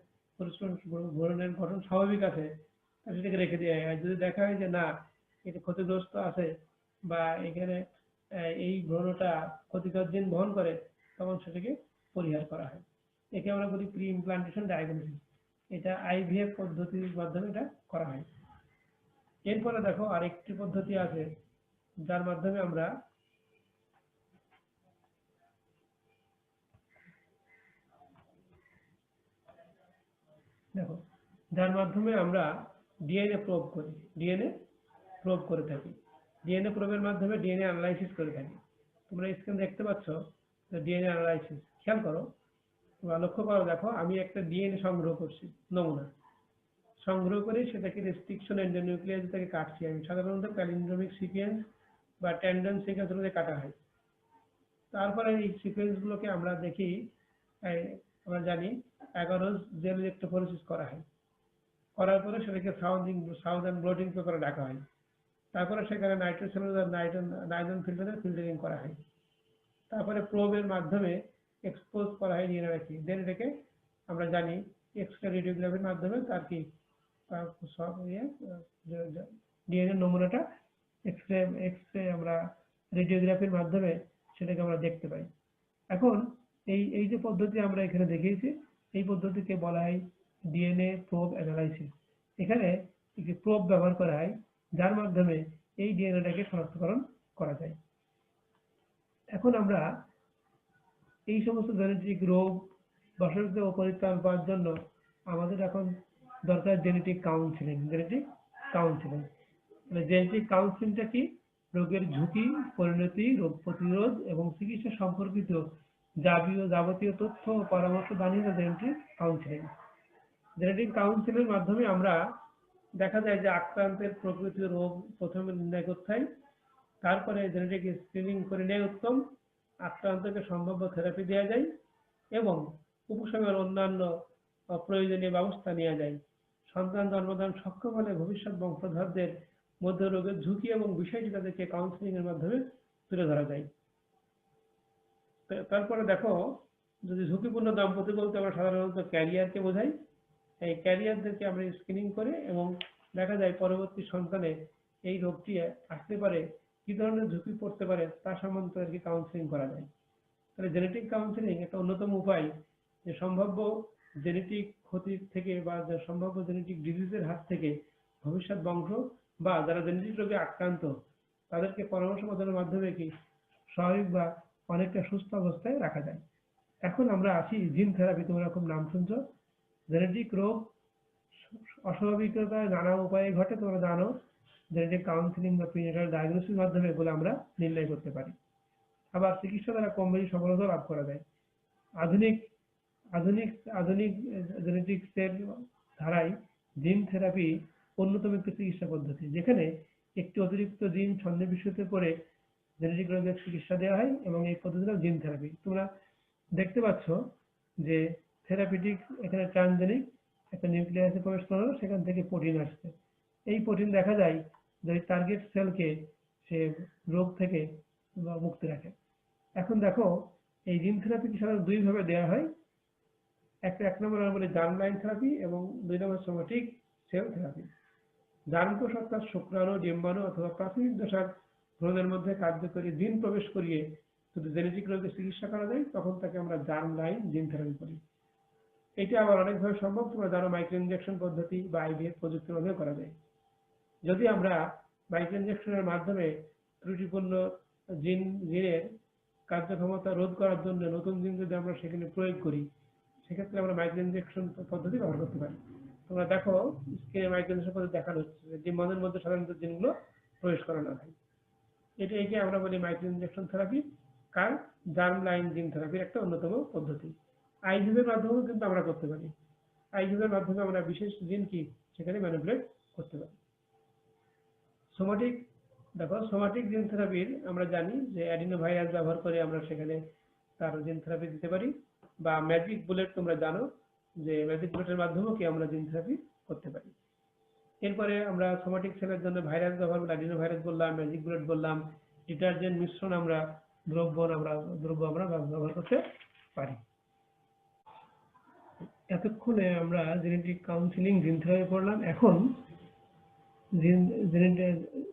গঠন স্বাভাবিক আছে, তাহলে সেটাকে রেখে দেওয়া হয়। আর যদি দেখা হয় যে না, এটা ক্ষতিগ্রস্ত আছে বা এখানে এই ভ্রূণটা ক্ষতিকর জিন বহন করে, তখন সেটাকে পরিহার করা হয়। একে আমরা বলি প্রি ইমপ্লান্টেশন ডায়াগনোসিস। এটা আইভিএফ পদ্ধতির মাধ্যমে এটা করা হয়। এরপরে দেখো আরেকটি পদ্ধতি আছে যার মাধ্যমে আমরা ডিএনএ প্রোব করে থাকি। ডিএনএ প্রোবের মাধ্যমে ডিএনএ অ্যানালাইসিস করে থাকি। তোমরা স্ক্রিন দেখতে পাচ্ছ ডিএনএ অ্যানালাইসিস। খেয়াল করো বা লক্ষ্য করো, দেখো আমি একটা ডিএনএ সংগ্রহ করছি, নমুনা সংগ্রহ করে সেটাকে রেস্ট্রিকশন এন্ডোনিউক্লিয়াস থেকে কাটছি। আমি সাধারণত প্যালিন্ড্রোমিক সিকোয়েন্স বা ট্যান্ডেন সিকোয়েন্স গুলোতে কাটা হয়। তারপরে এই সিকোয়েন্স গুলোকে আমরা দেখি, আমরা জানি 11 জেল ইলেক্ট্রোফোরেসিস করা হয়। করার পরে সেটাকে সাউদার্ন ব্লটিং পেপারে রাখা হয়। তারপরে সেখানে নাইট্রোসেলুলার নাইট্রোজেন ফিল্টারিং করা হয়। তারপরে প্রোবের মাধ্যমে এক্সপোজ করা হয় ডিএনএ। দেন এটাকে আমরা জানি এক্সরে রেডিওগ্রাফির মাধ্যমে তার কি ডিএনএ নমুনাটা এক্সরে আমরা রেডিওগ্রাফির মাধ্যমে সেটাকে আমরা দেখতে পাই। এখন এই যে পদ্ধতি আমরা এখানে দেখিয়েছি, এই পদ্ধতিকে বলা হয় ডিএনএ প্রোব অ্যানালাইসিস। এখানে একটি প্রোব ব্যবহার করা হয় যার মাধ্যমে এই ডিএনএটাকে শনাক্তকরণ করা যায়। এখন আমরা এই সমস্ত জেনেটিক রোগ বসবাস ও পরিত্রাণ পাওয়ার জন্য আমাদের এখন দরকার জেনেটিক কাউন্সিলিং। জেনেটিক কাউন্সিলিংটা কি? রোগের ঝুঁকি, পরিণতি, রোগ প্রতিরোধ এবং চিকিৎসা সম্পর্কিত যাবতীয় তথ্য ও পরামর্শ দানই হলো জেনেটিক কাউন্সিলিং। জেনেটিক কাউন্সিলিংয়ের মাধ্যমে আমরা দেখা যায় যে আক্রান্তের প্রকৃত রোগ প্রথমে নির্ণয় করতে হয়, তারপরে জেনেটিক স্ক্রিনিং করে নেওয়া উত্তম, আক্রান্তকে সম্ভাব্য থেরাপি দেওয়া যায় এবং উপশমের অন্যান্য প্রয়োজনীয় ব্যবস্থা নেওয়া যায়। সন্তান জন্মদান সক্ষম হলে ভবিষ্যৎ বংশধরদের মধ্যে রোগের ঝুঁকি এবং বিষয়টি তাদেরকে কাউন্সিলিং এর মাধ্যমে তুলে ধরা যায়। তারপরে দেখো, যদি ঝুঁকিপূর্ণ দম্পতি বলতে আমরা সাধারণত ক্যারিয়ারকে বোঝাই। এই ক্যারিয়ারদেরকে আমরা স্ক্রিনিং করে এবং দেখা যায় পরবর্তী সন্তানে এই রোগটি আসতে পারে, কি ধরনের ঝুঁকি পড়তে পারে তা সম্বন্ধে আর কি কাউন্সিলিং করা যায়। তাহলে জেনেটিক কাউন্সিলিং একটা অন্যতম উপায় যে সম্ভাব্য জেনেটিক ক্ষতি থেকে বা সম্ভাব্য জেনেটিক ডিজিজের হাত থেকে ভবিষ্যৎ বংশ বা যারা জেনেটিক রোগে আক্রান্ত তাদেরকে পরামর্শ প্রদানের মাধ্যমে কি স্বাভাবিক বা অনেকটা সুস্থ অবস্থায় রাখা যায়। এখন আমরা আসি জিন থেরাপি। তোমরা খুব নাম শুনছো। জেনেটিক রোগ অস্বাভাবিকতায় নানা উপায়ে ঘটে, তোমরা জানো। জেনেটিক কাউন্সিলিং বা প্রিনেটাল ডায়াগনোসিসের মাধ্যমে এগুলো আমরা নির্ণয় করতে পারি। আবার চিকিৎসা দ্বারা কম বেশি সফলতা লাভ করা যায়। আধুনিক জেনেটিক্সের ধারায় জিন থেরাপি অন্যতম একটি চিকিৎসা পদ্ধতি, যেখানে একটি অতিরিক্ত জিন সন্নিবেশিত করে জেনেটিক রোগের চিকিৎসা দেওয়া হয় এবং এই পদ্ধতিটা জিন থেরাপি। তোমরা দেখতে পাচ্ছ যে থেরাপিটিক এখানে ট্রান্সজেনিক একটা নিউক্লিয়াসে প্রবেশ করানো, সেখান থেকে প্রোটিন আসছে। এই প্রোটিন দেখা যায় যে টার্গেট সেলকে সে রোগ থেকে মুক্তি রাখে। এখন দেখো, এই জিন থেরাপিটি সাধারণত দুই ভাবে দেওয়া হয়। এক নম্বর আমরা বলি জার্মলাইন থেরাপি এবং 2 নম্বর সোমেটিক সেল থেরাপি। জার্মকোষ অর্থাৎ শুক্রাণু, ডিম্বাণু অথবা প্রাথমিক দশার ভ্রূণের মধ্যে কার্যকরী জিন প্রবেশ করিয়ে যদি জেনেটিক রোগের চিকিৎসা করা যায়, তখন তাকে আমরা জার্মলাইন জিন থেরাপি করি। এটা আবার অনেকভাবে সম্ভব। তোমরা জানো মাইক্রো ইনজেকশন পদ্ধতি বা আইভিএফ প্রযুক্তির মাধ্যমে করা যায়। যদি আমরা মাইক্রো ইনজেকশনের মাধ্যমে ত্রুটিপূর্ণ জিনের কার্যক্ষমতা রোধ করার জন্য নতুন জিন যদি আমরা সেখানে প্রয়োগ করি, সেক্ষেত্রে আমরা মাইক্রো ইনজেকশন পদ্ধতি ব্যবহার করতে পারি। তোমরা দেখো স্ক্রিনে মাইক্রো ইনজেকশন পদ্ধতি দেখানো হচ্ছে যে মনের মধ্যে সাধারণত জিনগুলো প্রবেশ করানো হয়। একে আমরা বলি মাইক্রো ইনজেকশন থেরাপি, কার জার্ম লাইন জিন থেরাপির একটা অন্যতম পদ্ধতি। আইভিএফের মাধ্যমেও কিন্তু আমরা করতে পারি। আইভিএফের মাধ্যমে আমরা বিশেষ জিন কি সেখানে ম্যানিপুলেট করতে পারি। সোমাটিক, দেখো সোমাটিক জিন থেরাপির আমরা জানি যে অ্যাডিনো ভাইরাস ব্যবহার করে আমরা সেখানে তার জিন থেরাপি দিতে পারি, বা ম্যাজিক বুলেট তোমরা জানো যে ম্যাজিক বুলেটের মাধ্যমেও কি আমরা জিন থেরাপি করতে পারি। এরপরে আমরা সোমাটিক সেলের জন্য ভাইরাস ব্যবহার করলাম, অ্যাডিনো ভাইরাস বললাম, ম্যাজিক বুলেট বললাম, ডিটারজেন্ট মিশ্রণ আমরা দ্রব্য আমরা ব্যবহার করতে পারি। এতক্ষণে আমরা জেনেটিক কাউন্সিলিং জিন থেরাপি পড়লাম। এখন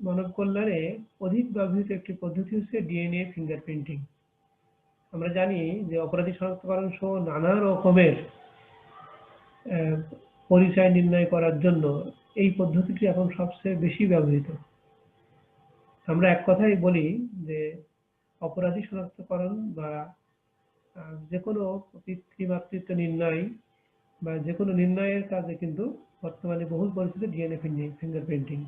মানব কল্যাণে অধিক ব্যবহৃত একটি পদ্ধতি হচ্ছে ডিএনএ ফিঙ্গারপ্রিন্টিং। আমরা জানি যে অপরাধী শনাক্তকরণ সহ নানা রকমের পরিচয় নির্ণয় করার জন্য এই পদ্ধতিটি এখন সবচেয়ে বেশি ব্যবহৃত। আমরা এক কথাই বলি যে অপরাধী শনাক্তকরণ বা যে কোনো পিতৃ-মাতৃত্ব নির্ণয় বা যে কোনো নির্ণয়ের কাজে কিন্তু বর্তমানে বহুল পরিচিত ডিএনএ ফিঙ্গারপ্রিন্টিং।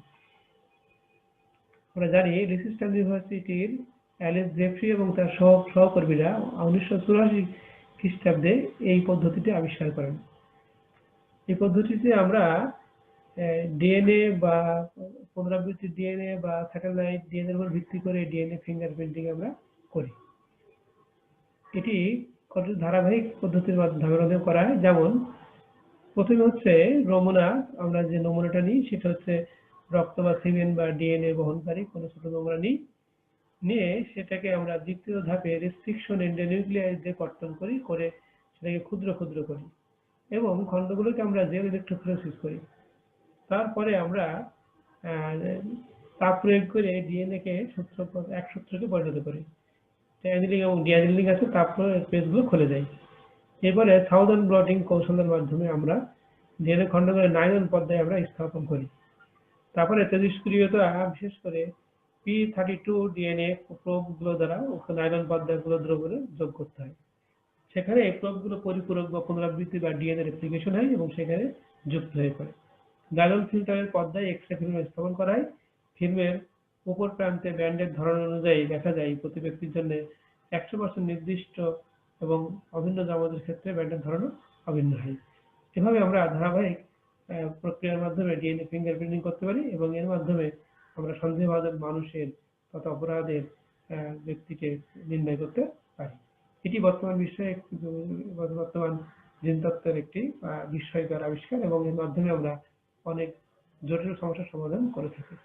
আমরা জানি লেসিস্টার ইউনিভার্সিটির অ্যালেক্স জেফ্রি এবং তার সহকর্মীরা 1984 খ্রিস্টাব্দে এই পদ্ধতিটি আবিষ্কার করেন। এই পদ্ধতিতে আমরা ডিএনএ বা পুনরাবৃত্তি ডিএনএ বা স্যাটেলাইট ডিএনএ উপর ভিত্তি করে ডিএনএ ফিঙ্গারপ্রিন্টিং আমরা করি। এটি ধারাবাহিক পদ্ধতির মাধ্যমে করা হয়। যেমন প্রথমে হচ্ছে নমুনা, আমরা যে নমুনাটা নিই সেটা হচ্ছে রক্ত বা সিমেন বা ডিএনএ বহনকারী কোনো ছোট নমুনা নিয়ে সেটাকে আমরা দ্বিতীয় ধাপে রেস্ট্রিকশন এন্ডোনিউক্লিয়াস দিয়ে কর্তন করে সেটাকে ক্ষুদ্র ক্ষুদ্র করি এবং খণ্ডগুলোকে আমরা জেল ইলেকট্রোফোরেসিস করি। তারপরে আমরা তাপ প্রয়োগ করে ডিএনএ কে এক সূত্রকে পরিণত করি। অ্যানিলিং এবং ডিঅ্যানিলিং আছে, তাপ পেজগুলো খুলে যায়। এরপরে থাউজেন্ড ব্লটিং কৌশলের মাধ্যমে আমরা ডিএনএ খণ্ডগুলো নাইলন পর্দায় আমরা স্থাপন করি। তারপরে তেজস্ক্রিয়তা বিশেষ করে P32 ডিএনএ প্রোবগুলো দ্বারা নাইলন পর্দাগুলো দ্রবণে যোগ করতে হয়। সেখানে এই প্রোবগুলো পরিপূরক বা পুনরাবৃত্তি বা ডিএনএ রেপ্লিকেশন হয় এবং সেখানে যুক্ত হয়ে পড়ে। নাইলন ফিল্টারের পর্দায় এক্স-রে ফিল্ম স্থাপন করা হয়। ফিল্মের উপর প্রান্তে ব্যান্ডের ধরন অনুযায়ী দেখা যায় প্রতি ব্যক্তির জন্য 100% নির্দিষ্ট এবং অভিন্ন জমাতের ক্ষেত্রে ব্যান্ডের ধরনও অভিন্ন হয়। এভাবে আমরা ধারাবাহিক প্রক্রিয়ার মাধ্যমে ডিএনএ ফিঙ্গারপ্রিন্টিং করতে পারি এবং এর মাধ্যমে আমরা সন্দেহভাজন মানুষের তথা অপরাধের ব্যক্তিকে নির্ণয় করতে পারি। এটি বর্তমান জিনতত্ত্বের একটি বিস্ময়কর আবিষ্কার এবং এর মাধ্যমে আমরা অনেক জটিল সমস্যার সমাধান করে থাকি।